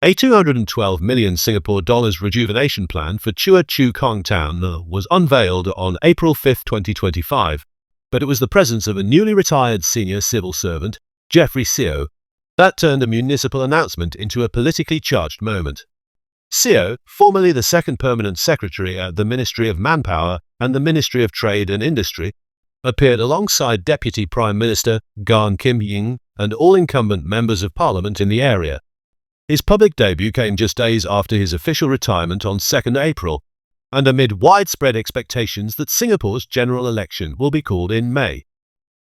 A 212 million Singapore dollars rejuvenation plan for Chua Chu Kang town was unveiled on April 5, 2025, but it was the presence of a newly retired senior civil servant, Jeffrey Siow, that turned a municipal announcement into a politically charged moment. Siow, formerly the second permanent secretary at the Ministry of Manpower and the Ministry of Trade and Industry, appeared alongside Deputy Prime Minister Gan Kim Ying and all incumbent members of parliament in the area. His public debut came just days after his official retirement on 2 April, and amid widespread expectations that Singapore's general election will be called in May.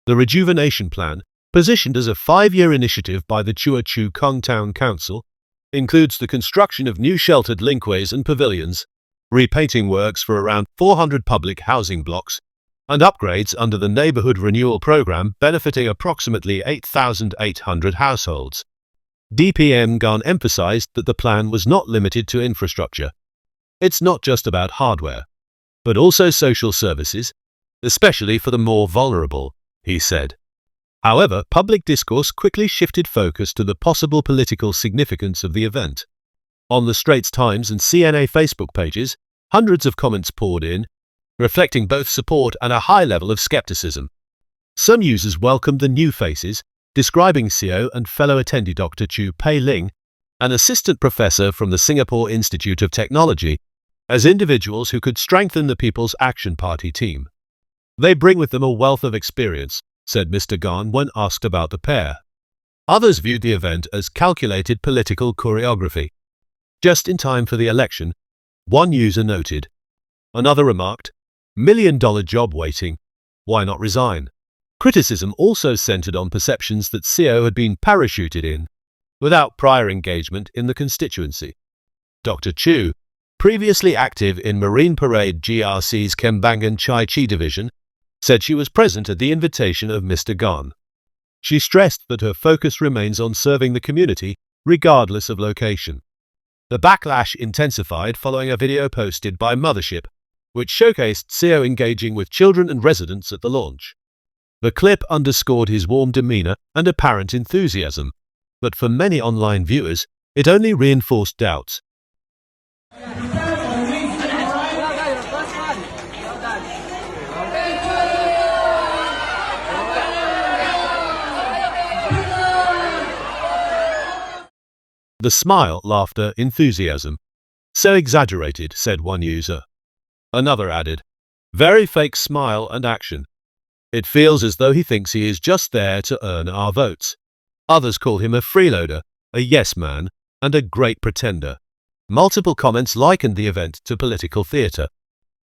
The Rejuvenation Plan, positioned as a 5-year initiative by the Chua Chu Kang Town Council, includes the construction of new sheltered linkways and pavilions, repainting works for around 400 public housing blocks, and upgrades under the Neighbourhood Renewal Programme benefiting approximately 8,800 households. DPM Gan emphasised that the plan was not limited to infrastructure. It's not just about hardware, but also social services, especially for the more vulnerable, he said. However, public discourse quickly shifted focus to the possible political significance of the event. On the Straits Times and CNA Facebook pages, hundreds of comments poured in, reflecting both support and a high level of skepticism. Some users welcomed the new faces, describing Siow and fellow attendee Dr. Chu Pei Ling, an assistant professor from the Singapore Institute of Technology, as individuals who could strengthen the People's Action Party team. They bring with them a wealth of experience, said Mr. Gan when asked about the pair. Others viewed the event as calculated political choreography. Just in time for the election, one user noted. Another remarked, $1 million job waiting, why not resign? Criticism also centered on perceptions that Siow had been parachuted in, without prior engagement in the constituency. Dr. Chu, previously active in Marine Parade GRC's Kembangan Chai Chi division, said she was present at the invitation of Mr. Gan. She stressed that her focus remains on serving the community, regardless of location. The backlash intensified following a video posted by Mothership, which showcased Siow engaging with children and residents at the launch. The clip underscored his warm demeanor and apparent enthusiasm, but for many online viewers, it only reinforced doubts. The smile, laughter, enthusiasm. So exaggerated, said one user. Another added, very fake smile and action. It feels as though he thinks he is just there to earn our votes. Others call him a freeloader, a yes man, and a great pretender. Multiple comments likened the event to political theatre.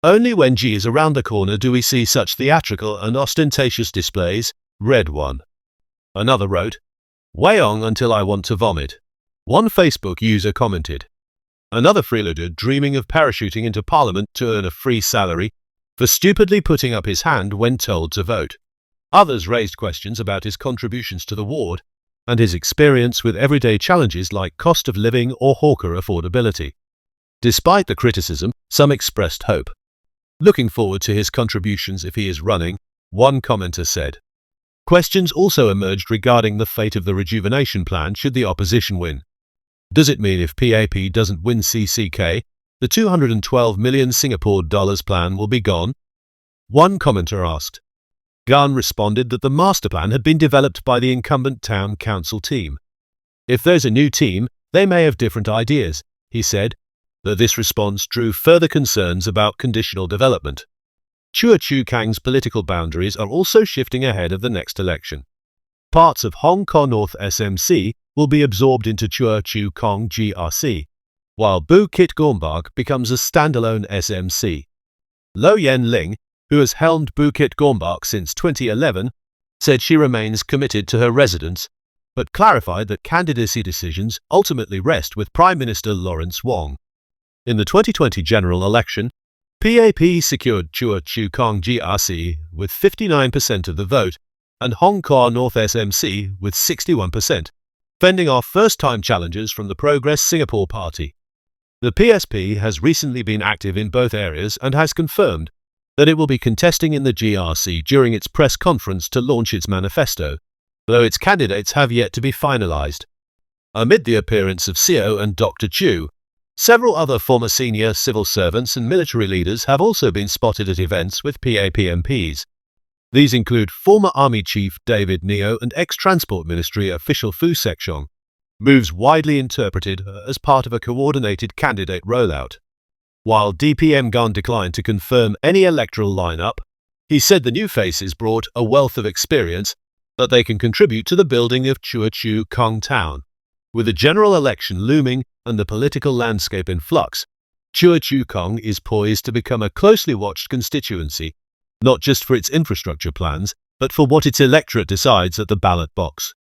Only when G is around the corner do we see such theatrical and ostentatious displays, read one. Another wrote, Wayong until I want to vomit. One Facebook user commented. Another freeloader dreaming of parachuting into Parliament to earn a free salary for stupidly putting up his hand when told to vote. Others raised questions about his contributions to the ward and his experience with everyday challenges like cost of living or hawker affordability. Despite the criticism, some expressed hope. Looking forward to his contributions if he is running, one commenter said. Questions also emerged regarding the fate of the rejuvenation plan should the opposition win. Does it mean if PAP doesn't win CCK, the 212 million Singapore dollars plan will be gone? One commenter asked. Gan responded that the master plan had been developed by the incumbent town council team. If there's a new team, they may have different ideas, he said, though this response drew further concerns about conditional development. Chua Chu Kang's political boundaries are also shifting ahead of the next election. Parts of Hong Kong North SMC will be absorbed into Chua Chu Kang GRC, while Bukit Gombak becomes a standalone SMC. Lo Yen Ling, who has helmed Bukit Gombak since 2011, said she remains committed to her residents, but clarified that candidacy decisions ultimately rest with Prime Minister Lawrence Wong. In the 2020 general election, PAP secured Chua Chu Kang GRC with 59% of the vote and Hong Kong North SMC with 61%, fending off first-time challengers from the Progress Singapore Party. The PSP has recently been active in both areas and has confirmed that it will be contesting in the GRC during its press conference to launch its manifesto, though its candidates have yet to be finalised. Amid the appearance of Siow and Dr. Chu, several other former senior civil servants and military leaders have also been spotted at events with PAPMPs. These include former Army Chief David Neo and ex-Transport Ministry official Fu Sekchong, moves widely interpreted as part of a coordinated candidate rollout. While DPM Gan declined to confirm any electoral lineup, he said the new faces brought a wealth of experience that they can contribute to the building of Chua Chu Kang town. With a general election looming and the political landscape in flux, Chua Chu Kang is poised to become a closely watched constituency, not just for its infrastructure plans, but for what its electorate decides at the ballot box.